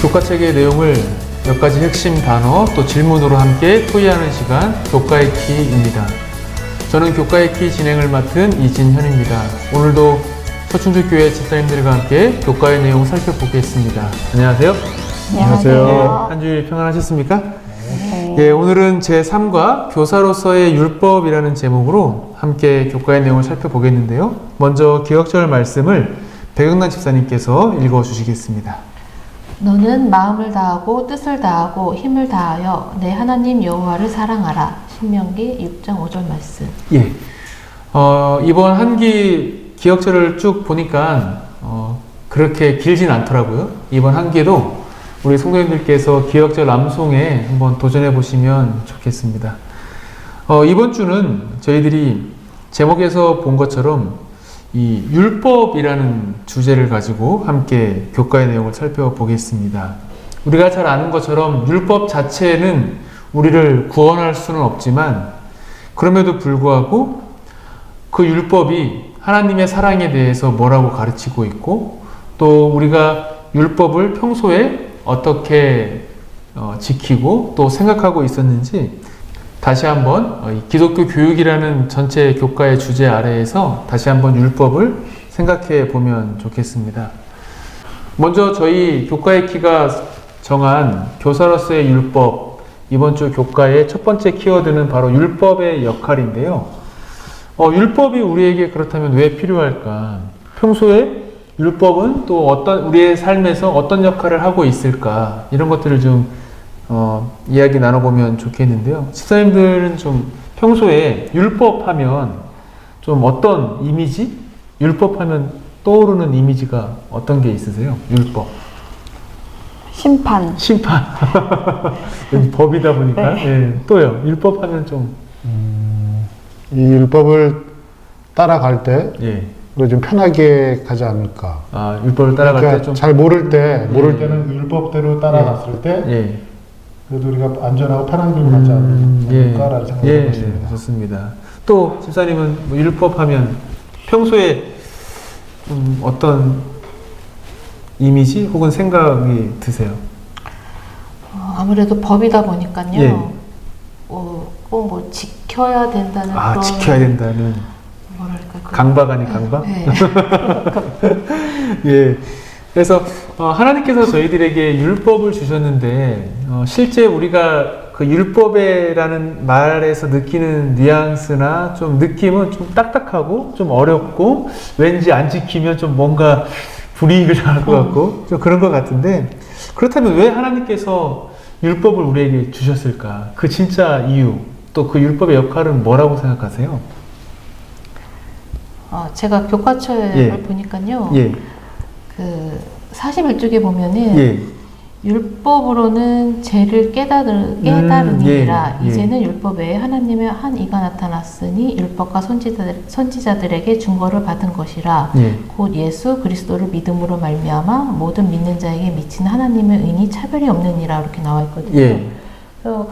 교과책의 내용을 몇 가지 핵심 단어 또 질문으로 함께 토의하는 시간 교과의 키입니다. 저는 교과의 키 진행을 맡은 이진현입니다. 오늘도 서충주교회 집사님들과 함께 교과의 내용 살펴보겠습니다. 안녕하세요. 안녕하세요. 네, 한 주일 평안하셨습니까? 네. 예, 오늘은 제3과 교사로서의 율법이라는 제목으로 함께 교과의 내용을 살펴보겠는데요. 먼저 기억절 말씀을 백영란 집사님께서 읽어주시겠습니다. 너는 마음을 다하고 뜻을 다하고 힘을 다하여 내 하나님 여호와를 사랑하라. 신명기 6장 5절 말씀. 예. 이번 한기 기억절을 쭉 보니까 그렇게 길진 않더라고요. 이번 한기도 우리 성도님들께서 기억절 암송에 한번 도전해 보시면 좋겠습니다. 이번 주는 저희들이 제목에서 본 것처럼 이 율법이라는 주제를 가지고 함께 교과의 내용을 살펴보겠습니다. 우리가 잘 아는 것처럼 율법 자체는 우리를 구원할 수는 없지만 그럼에도 불구하고 그 율법이 하나님의 사랑에 대해서 뭐라고 가르치고 있고 또 우리가 율법을 평소에 어떻게 지키고 또 생각하고 있었는지 다시 한번 기독교 교육이라는 전체 교과의 주제 아래에서 다시 한번 율법을 생각해 보면 좋겠습니다. 먼저 저희 교과의 키가 정한 교사로서의 율법, 이번 주 교과의 첫 번째 키워드는 바로 율법의 역할인데요. 율법이 우리에게 그렇다면 왜 필요할까? 평소에 율법은 또 우리의 삶에서 어떤 역할을 하고 있을까? 이런 것들을 좀 이야기 나눠보면 좋겠는데요. 집사님들은 좀 평소에 율법하면 좀 어떤 이미지? 율법하면 떠오르는 이미지가 어떤 게 있으세요? 율법. 심판. 법이다 보니까. 네. 예, 또요. 율법하면 좀. 이 율법을 따라갈 때, 예. 우리가 좀 편하게 가지 않을까. 아, 율법을 따라갈 그러니까 때 좀. 잘 모를 때는 그 율법대로 따라갔을 때, 예. 그래도 우리가 안전하고 편한 길로 가지 않을까라는 생각을 예, 해봤습니다. 좋습니다. 또, 집사님은 뭐 율법하면 평소에 어떤 이미지 혹은 생각이 드세요? 아무래도 법이다 보니까요. 예. 꼭 뭐 지켜야 된다는 그런 지켜야 된다는. 뭐랄까 강박 아닌 강박? 네. 예. 그래서 하나님께서 저희들에게 율법을 주셨는데 실제 우리가 그 율법이라는 말에서 느끼는 뉘앙스나 좀 느낌은 좀 딱딱하고 좀 어렵고 왠지 안 지키면 좀 뭔가 불이익을 당할 것 같고 좀 그런 것 같은데 그렇다면 왜 하나님께서 율법을 우리에게 주셨을까? 그 진짜 이유 또 그 율법의 역할은 뭐라고 생각하세요? 제가 교과책을 예. 보니까요. 예. 그 41쪽에 보면은 예. 율법으로는 죄를 깨달으니라. 예. 이제는 율법 외에 하나님의 한 이가 나타났으니 율법과 선지자들에게 증거를 받은 것이라. 예. 곧 예수 그리스도를 믿음으로 말미암아 모든 믿는 자에게 미친 하나님의 의니 차별이 없느니라. 이렇게 나와 있거든요. 예. 그래서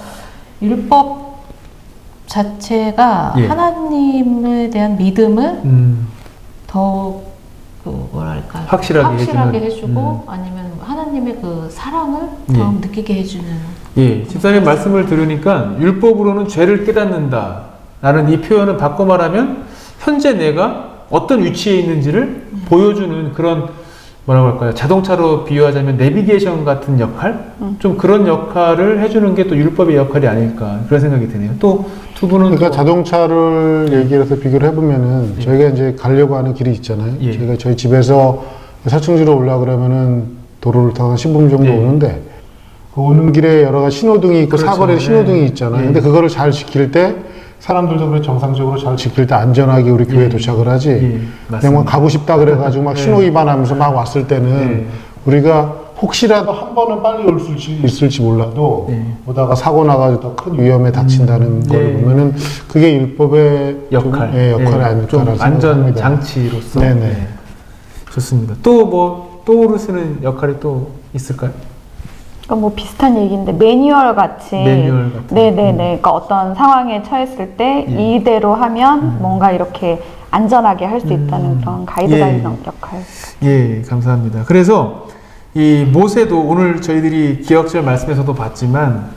율법 자체가 예. 하나님에 대한 믿음을 더욱 확실하게 해주고 아니면 하나님의 그 사랑을 더 느끼게 해주는. 예, 집사님 말씀을 들으니까 율법으로는 죄를 깨닫는다 라는 이 표현을 바꿔 말하면 현재 내가 어떤 위치에 있는지를 보여주는 그런 뭐라고 할까요? 자동차로 비유하자면 내비게이션 같은 역할? 좀 그런 역할을 해주는 게 또 율법의 역할이 아닐까 그런 생각이 드네요. 또 두 분은 그러니까 자동차를 얘기해서 비교를 해보면은 저희가 이제 가려고 하는 길이 있잖아요. 예. 저희가 저희 집에서 사충주로 오려고 그러면은 도로를 타서 10분 정도 예. 오는데 그 오는 길에 여러 가지 신호등이 있고 그렇죠. 사거리에 신호등이 예. 있잖아요. 예. 근데 그거를 잘 지킬 때 사람들도 그래 정상적으로 잘 지킬 때 안전하게 우리 교회에 도착을 하지. 그냥 맞습니다. 막 가고 싶다 그래가지고 막 신호 위반하면서 막 왔을 때는 우리가 혹시라도 한 번은 빨리 올 수 있을지 몰라도 오다가 사고 나가지고 더 큰 위험에 닥친다는 걸 보면은 그게 율법의 역할, 역할이 아닐까라는 좀 안전 생각합니다. 장치로서. 네네. 네. 좋습니다. 또 뭐 떠오르시는 역할이 또 있을까요? 그러니까 뭐 비슷한 얘기인데 매뉴얼 같이. 매뉴얼 같은. 네네네. 그러니까 어떤 상황에 처했을 때 이대로 하면 뭔가 이렇게 안전하게 할 수 있다는 그런 가이드라인 역할. 예, 감사합니다. 그래서 이 모세도 오늘 저희들이 기억절 말씀에서도 봤지만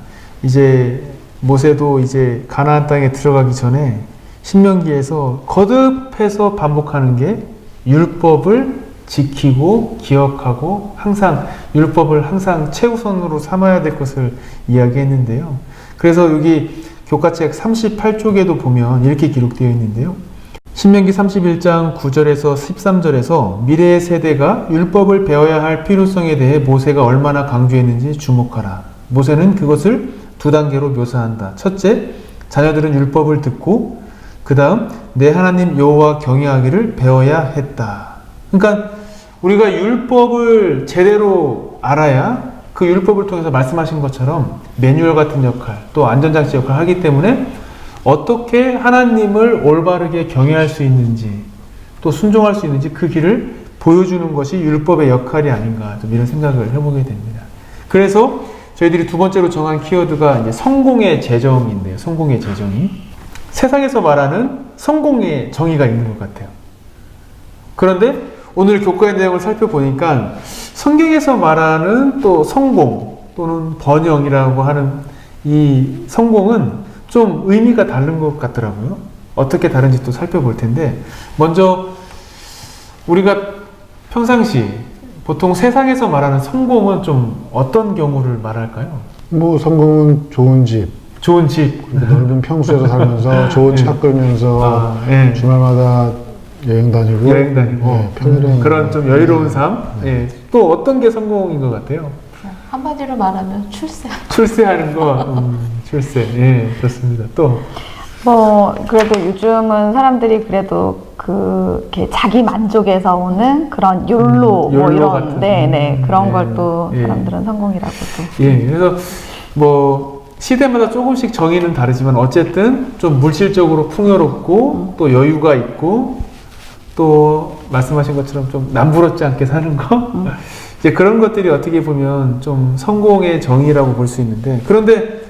이제 모세도 이제 가나안 땅에 들어가기 전에 신명기에서 거듭해서 반복하는 게 율법을 지키고 기억하고 항상 율법을 항상 최우선으로 삼아야 될 것을 이야기했는데요. 그래서 여기 교과책 38쪽에도 보면 이렇게 기록되어 있는데요. 신명기 31장 9절에서 13절에서 미래의 세대가 율법을 배워야 할 필요성에 대해 모세가 얼마나 강조했는지 주목하라. 모세는 그것을 두 단계로 묘사한다. 첫째, 자녀들은 율법을 듣고 그 다음 내 하나님 여호와 경외하기를 배워야 했다. 그러니까 우리가 율법을 제대로 알아야 그 율법을 통해서 말씀하신 것처럼 매뉴얼 같은 역할, 또 안전장치 역할을 하기 때문에 어떻게 하나님을 올바르게 경외할 수 있는지 또 순종할 수 있는지 그 길을 보여주는 것이 율법의 역할이 아닌가 좀 이런 생각을 해보게 됩니다. 그래서 저희들이 두 번째로 정한 키워드가 이제 성공의 재정인데요. 성공의 재정이 세상에서 말하는 성공의 정의가 있는 것 같아요. 그런데 오늘 교과의 내용을 살펴보니까 성경에서 말하는 또 성공 또는 번영이라고 하는 이 성공은 좀 의미가 다른 것 같더라고요. 어떻게 다른지 또 살펴볼 텐데 먼저 우리가 평상시 보통 세상에서 말하는 성공은 좀 어떤 경우를 말할까요? 뭐 성공은 좋은 집, 좋은 집, 넓은 평수에서 살면서 좋은 차 끌면서 예. 주말마다 여행 다니고 평일에 그런 좀 여유로운 삶. 예. 또 어떤 게 성공인 것 같아요? 한마디로 말하면 출세하는 거, 출세. 예, 좋습니다. 또 뭐 그래도 요즘은 사람들이 그래도 이렇게 자기 만족에서 오는 그런 욜로 뭐 욜로 이런 같은. 네네 그런 예. 걸 또 예. 사람들은 성공이라고도. 예, 그래서 뭐 시대마다 조금씩 정의는 다르지만 어쨌든 좀 물질적으로 풍요롭고 또 여유가 있고 또 말씀하신 것처럼 좀 남부럽지 않게 사는 거 이제 그런 것들이 어떻게 보면 좀 성공의 정의라고 볼 수 있는데 그런데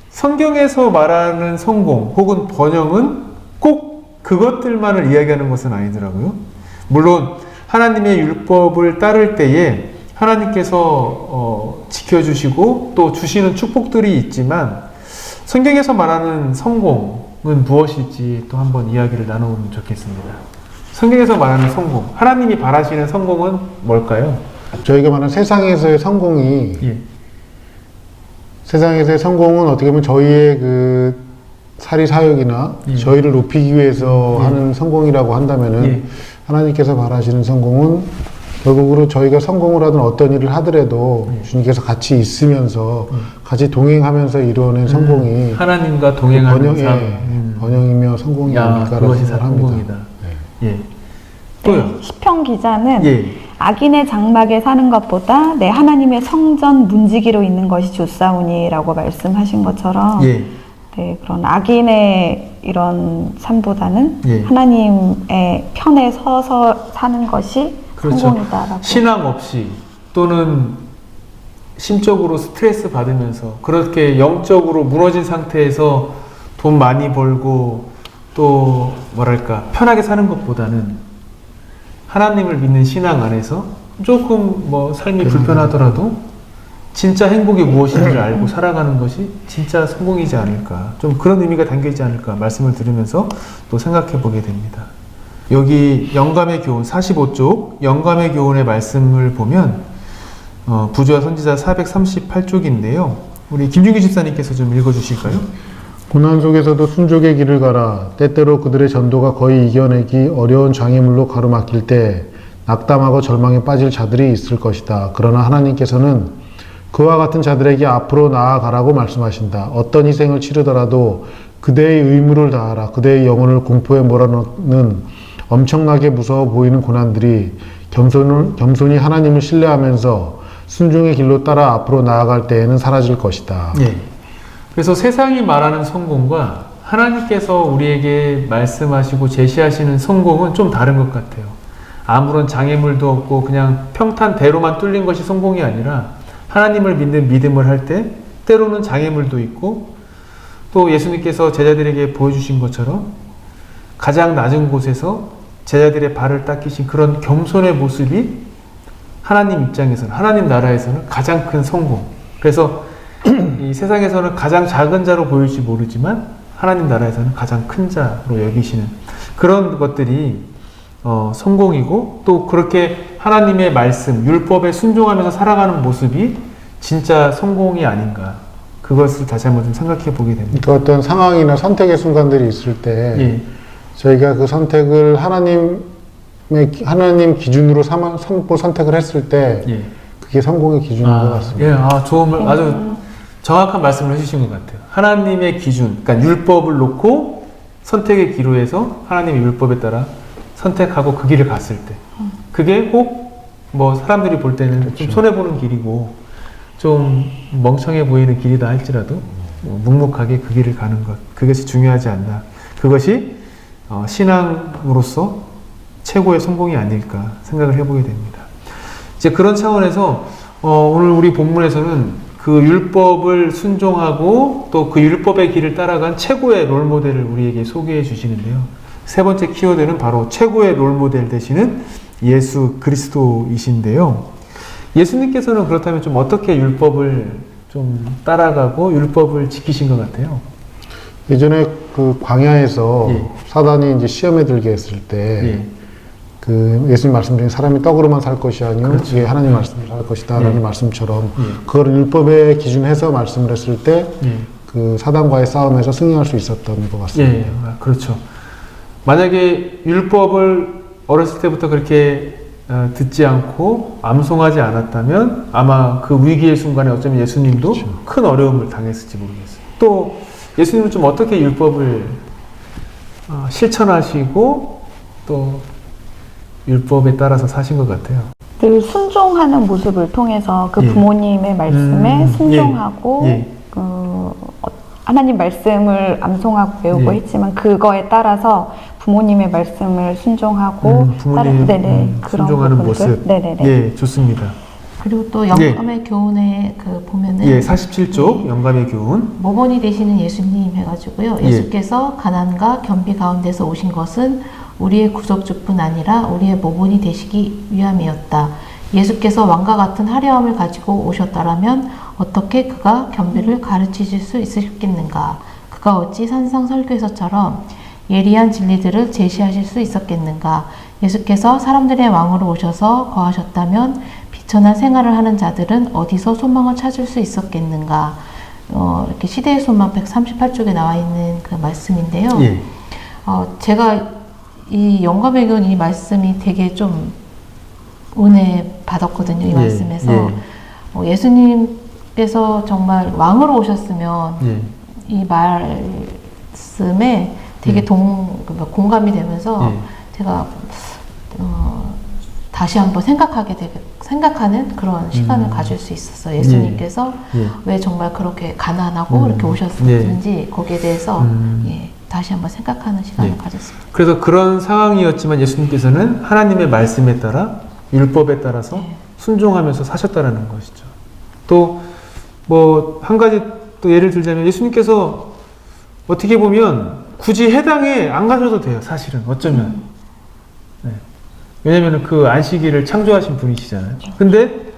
성경에서 말하는 성공 혹은 번영은 꼭 그것들만을 이야기하는 것은 아니더라고요. 물론 하나님의 율법을 따를 때에 하나님께서 지켜주시고 또 주시는 축복들이 있지만 성경에서 말하는 성공은 무엇일지 또 한번 이야기를 나눠보면 좋겠습니다. 성경에서 말하는 성공, 하나님이 바라시는 성공은 뭘까요? 저희가 말하는 세상에서의 성공이 예. 세상에서의 성공은 어떻게 보면 저희의 그 사리 사욕이나 예. 저희를 높이기 위해서 하는 성공이라고 한다면은 예. 하나님께서 바라시는 성공은 결국으로 저희가 성공을 하든 어떤 일을 하더라도 주님께서 같이 있으면서 같이 동행하면서 이루어낸 성공이 하나님과 동행하는 번영, 삶. 번영이며 성공이 야, 아닐까라고 그것이 생각을 합니다. 성공이다. 예. 또요. 네, 시편 기자는 예. 악인의 장막에 사는 것보다 내 하나님의 성전 문지기로 있는 것이 좋사오니라고 말씀하신 것처럼 예. 네, 그런 악인의 이런 삶보다는 예. 하나님의 편에 서서 사는 것이 그렇죠. 성공이다라고. 신앙 없이 또는 심적으로 스트레스 받으면서 그렇게 영적으로 무너진 상태에서 돈 많이 벌고 또 뭐랄까 편하게 사는 것보다는 하나님을 믿는 신앙 안에서 조금 뭐 삶이 불편하더라도 진짜 행복이 무엇인지를 알고 살아가는 것이 진짜 성공이지 않을까, 좀 그런 의미가 담겨있지 않을까 말씀을 들으면서 또 생각해 보게 됩니다. 여기 영감의 교훈 45쪽 영감의 교훈의 말씀을 보면 부조와 선지자 438쪽인데요. 우리 김준기 집사님께서 좀 읽어주실까요? 고난 속에서도 순족의 길을 가라. 때때로 그들의 전도가 거의 이겨내기 어려운 장애물로 가로막힐 때 낙담하고 절망에 빠질 자들이 있을 것이다. 그러나 하나님께서는 그와 같은 자들에게 앞으로 나아가라고 말씀하신다. 어떤 희생을 치르더라도 그대의 의무를 다하라. 그대의 영혼을 공포에 몰아넣는 엄청나게 무서워 보이는 고난들이 겸손히 하나님을 신뢰하면서 순종의 길로 따라 앞으로 나아갈 때에는 사라질 것이다. 예. 그래서 세상이 말하는 성공과 하나님께서 우리에게 말씀하시고 제시하시는 성공은 좀 다른 것 같아요. 아무런 장애물도 없고 그냥 평탄대로만 뚫린 것이 성공이 아니라 하나님을 믿는 믿음을 할 때 때로는 장애물도 있고 또 예수님께서 제자들에게 보여주신 것처럼 가장 낮은 곳에서 제자들의 발을 닦이신 그런 겸손의 모습이 하나님 입장에서는, 하나님 나라에서는 가장 큰 성공. 그래서 이 세상에서는 가장 작은 자로 보일지 모르지만 하나님 나라에서는 가장 큰 자로 여기시는 그런 것들이 성공이고, 또 그렇게 하나님의 말씀, 율법에 순종하면서 살아가는 모습이 진짜 성공이 아닌가, 그것을 다시 한번 좀 생각해 보게 됩니다. 그 어떤 상황이나 선택의 순간들이 있을 때 예. 저희가 그 선택을 하나님 기준으로 삼고 선택을 했을 때 예. 그게 성공의 기준인 것 같습니다. 예, 좋은 말, 아주 정확한 말씀을 해주신 것 같아요. 하나님의 기준, 그러니까 율법을 놓고 선택의 기로에서 하나님의 율법에 따라 선택하고 그 길을 갔을 때, 그게 꼭 뭐 사람들이 볼 때는 좀 손해보는 길이고 좀 멍청해 보이는 길이다 할지라도 묵묵하게 그 길을 가는 것, 그것이 중요하지 않나. 그것이 신앙으로서 최고의 성공이 아닐까 생각을 해보게 됩니다. 이제 그런 차원에서 오늘 우리 본문에서는 그 율법을 순종하고 또 그 율법의 길을 따라간 최고의 롤모델을 우리에게 소개해 주시는데요. 세 번째 키워드는 바로 최고의 롤모델 되시는 예수 그리스도이신데요. 예수님께서는 그렇다면 좀 어떻게 율법을 좀 따라가고 율법을 지키신 것 같아요? 예전에 그 광야에서 예. 사단이 이제 시험에 들게 했을 때 예. 그 예수님 말씀 중에 사람이 떡으로만 살 것이 아니요 그렇죠. 이게 하나님 말씀으로 살 것이다 라는 예. 말씀처럼 예. 그걸 율법에 기준해서 말씀을 했을 때 예. 그 사단과의 싸움에서 승리할 수 있었던 것 같습니다. 예, 그렇죠. 만약에 율법을 어렸을 때부터 그렇게 듣지 않고 암송하지 않았다면 아마 그 위기의 순간에 어쩌면 예수님도 그렇죠. 큰 어려움을 당했을지 모르겠어요. 또 예수님은 좀 어떻게 율법을 실천하시고 또 율법에 따라서 사신 것 같아요. 늘 순종하는 모습을 통해서 그 예. 부모님의 말씀에 순종하고 예. 하나님 말씀을 암송하고 외우고 예. 했지만 그거에 따라서 부모님의 말씀을 순종하고 부모님 그런 순종하는 부분들. 모습. 네네네. 예, 좋습니다. 그리고 또 영감의 교훈에 그 보면은 예, 47쪽 영감의 교훈. 모본이 되시는 예수님 해가지고요. 예. 예수께서 가난과 겸비 가운데서 오신 것은 우리의 구속주뿐 아니라 우리의 모본이 되시기 위함이었다. 예수께서 왕과 같은 화려함을 가지고 오셨다라면 어떻게 그가 겸비를 가르치실 수 있으셨겠는가? 그가 어찌 산상설교에서처럼 예리한 진리들을 제시하실 수 있었겠는가? 예수께서 사람들의 왕으로 오셔서 거하셨다면 비천한 생활을 하는 자들은 어디서 소망을 찾을 수 있었겠는가? 이렇게 시대의 소망 138쪽에 나와 있는 그 말씀인데요. 예. 제가 이 영감의 교훈 이 말씀이 되게 좀 은혜 받았거든요. 이 예, 말씀에서 예수님께서 정말 왕으로 오셨으면 예. 이 말씀에 되게 공감이 되면서 제가 다시 한번 생각하는 그런 시간을 가질 수 있었어요. 예수님께서 왜 정말 그렇게 가난하고 이렇게 오셨는지 거기에 대해서 다시 한번 생각하는 시간을 가졌습니다. 그래서 그런 상황이었지만 예수님께서는 하나님의 말씀에 따라 율법에 따라서 순종하면서 사셨다라는 것이죠. 또 뭐 한 가지 또 예를 들자면 예수님께서 어떻게 보면 굳이 해당에 안 가셔도 돼요. 사실은 어쩌면. 네. 왜냐하면 그 안식일을 창조하신 분이시잖아요. 근데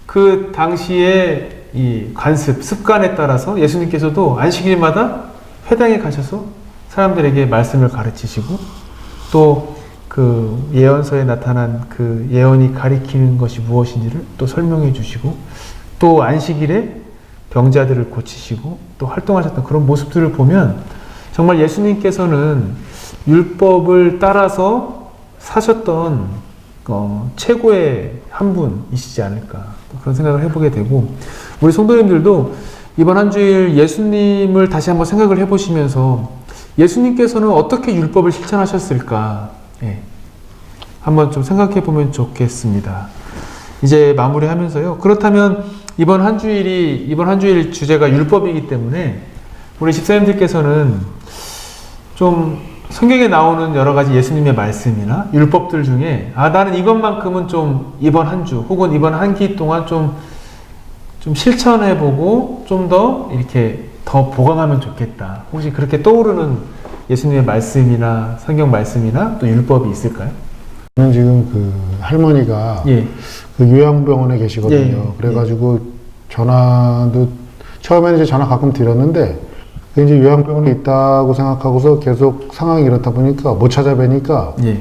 그 당시에 이 관습, 습관에 따라서 예수님께서도 안식일마다 회당에 가셔서 사람들에게 말씀을 가르치시고 또 그 예언서에 나타난 그 예언이 가리키는 것이 무엇인지를 또 설명해 주시고 또 안식일에 병자들을 고치시고 또 활동하셨던 그런 모습들을 보면 정말 예수님께서는 율법을 따라서 사셨던 최고의 한 분이시지 않을까 그런 생각을 해보게 되고 우리 성도님들도 이번 한 주일 예수님을 다시 한번 생각을 해보시면서 예수님께서는 어떻게 율법을 실천하셨을까 한번 좀 생각해 보면 좋겠습니다. 이제 마무리하면서요. 그렇다면 이번 한 주일 주제가 율법이기 때문에 우리 집사님들께서는 좀 성경에 나오는 여러 가지 예수님의 말씀이나 율법들 중에 나는 이것만큼은 좀 이번 한 주 혹은 이번 한 기 동안 좀 실천해보고 좀 더 이렇게 더 보강하면 좋겠다. 혹시 그렇게 떠오르는 예수님의 말씀이나 성경 말씀이나 또 율법이 있을까요? 저는 지금 그 할머니가 예. 그 요양병원에 계시거든요. 예. 그래가지고 전화도 처음에는 이제 전화 가끔 드렸는데 그 이제 요양병원에 있다고 생각하고서 계속 상황이 이렇다 보니까 못 찾아뵈니까 예.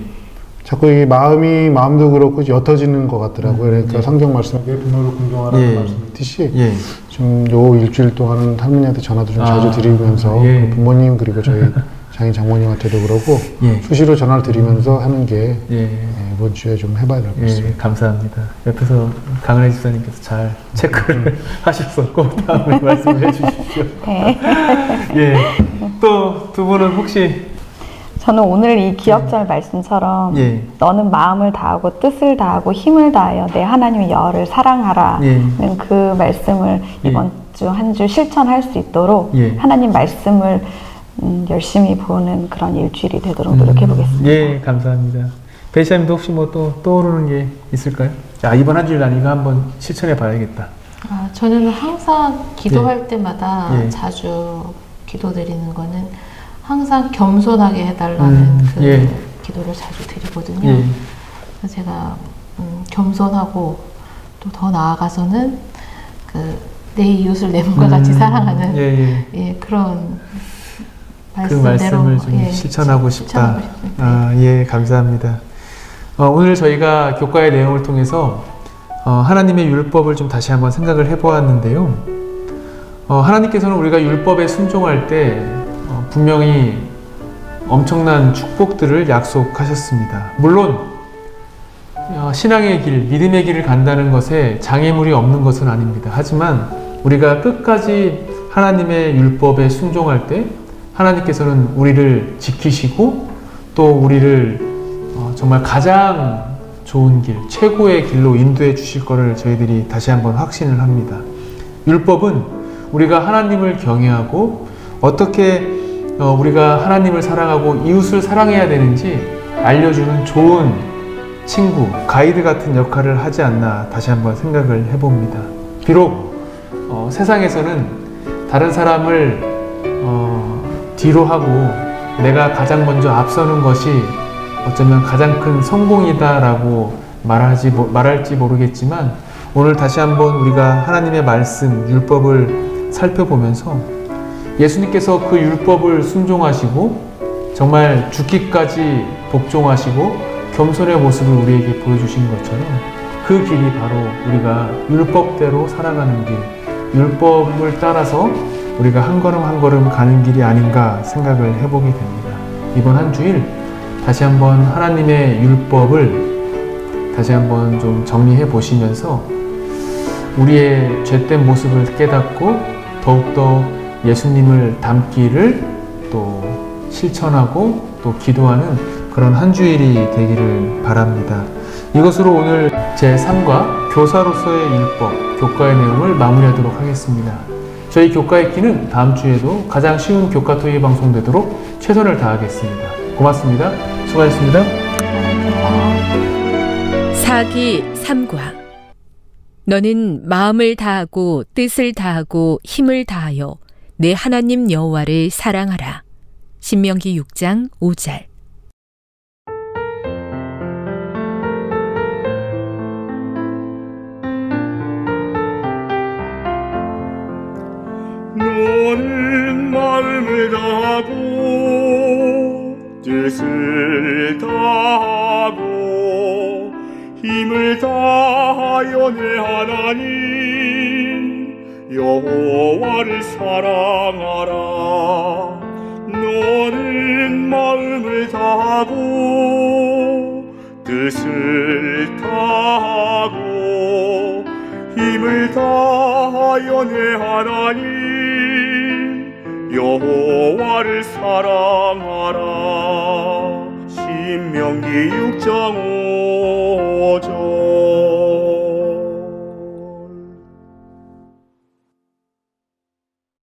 자꾸 이 마음도 그렇고 옅어지는 것 같더라고요. 그러니까 예. 성경 말씀에 부모를 공경하라는 예. 말씀이듯이 예. 좀 요 일주일 동안은 할머니한테 전화도 좀 자주 드리면서 예. 그 부모님 그리고 저희 장인 장모님한테도 그러고 예. 수시로 전화를 드리면서 하는 게 예. 이번 주에 좀 해봐야 될 것 예, 같습니다. 감사합니다. 옆에서 강은혜 집사님께서 잘 체크를 하셔서 꼭 다음에 말씀해 주십시오. 네. 예. 또 두 분은 혹시 저는 오늘 이 기억절 말씀처럼 예. 너는 마음을 다하고 뜻을 다하고 힘을 다하여 내 하나님 여호와를 사랑하라는 예. 그 말씀을 이번 주 한 주 실천할 수 있도록 예. 하나님 말씀을 열심히 보는 그런 일주일이 되도록 노력해 보겠습니다. 예, 감사합니다. 배시아님도 혹시 뭐 또 떠오르는 게 있을까요? 자, 이번 한 주일 나니까 한번 실천해 봐야겠다. 저는 항상 기도할 때마다 예. 자주 기도드리는 거는 항상 겸손하게 해달라는 그 예. 기도를 자주 드리거든요. 예. 그래서 제가 겸손하고 또 더 나아가서는 내 이웃을 내 몸과 같이 사랑하는 예, 예. 예, 그런 그 말씀대로 말씀을 좀 예, 실천하고 싶다. 실천하고 싶습니다. 아, 예, 감사합니다. 오늘 저희가 교과의 내용을 통해서 하나님의 율법을 좀 다시 한번 생각을 해보았는데요. 하나님께서는 우리가 율법에 순종할 때 분명히 엄청난 축복들을 약속하셨습니다. 물론 신앙의 길, 믿음의 길을 간다는 것에 장애물이 없는 것은 아닙니다. 하지만 우리가 끝까지 하나님의 율법에 순종할 때 하나님께서는 우리를 지키시고 또 우리를 정말 가장 좋은 길, 최고의 길로 인도해 주실 것을 저희들이 다시 한번 확신을 합니다. 율법은 우리가 하나님을 경외하고 어떻게 우리가 하나님을 사랑하고 이웃을 사랑해야 되는지 알려주는 좋은 친구, 가이드 같은 역할을 하지 않나 다시 한번 생각을 해봅니다. 비록 세상에서는 다른 사람을 뒤로 하고 내가 가장 먼저 앞서는 것이 어쩌면 가장 큰 성공이다라고 말할지 모르겠지만 오늘 다시 한번 우리가 하나님의 말씀, 율법을 살펴보면서 예수님께서 그 율법을 순종하시고 정말 죽기까지 복종하시고 겸손의 모습을 우리에게 보여주신 것처럼 그 길이 바로 우리가 율법대로 살아가는 길, 율법을 따라서 우리가 한 걸음 한 걸음 가는 길이 아닌가 생각을 해보게 됩니다. 이번 한 주일 다시 한번 하나님의 율법을 다시 한번 좀 정리해 보시면서 우리의 죄된 모습을 깨닫고 더욱더 예수님을 닮기를 또 실천하고 또 기도하는 그런 한 주일이 되기를 바랍니다. 이것으로 오늘 제3과 교사로서의 율법, 교과의 내용을 마무리하도록 하겠습니다. 저희 교과의 키는 다음 주에도 가장 쉬운 교과 토익이 방송되도록 최선을 다하겠습니다. 고맙습니다. 수고하셨습니다. 사기 3과 너는 마음을 다하고 뜻을 다하고 힘을 다하여 내 하나님 여호와를 사랑하라. 신명기 6장 5절. 너는 마음을 다하고 뜻을 다하고 힘을 다하여 내 하나님 여호와를 사랑하라. 너는 마음을 다하고 뜻을 다하고 힘을 다하여 내 하나님 여호와를 사랑하라. 신명기 6장 5절.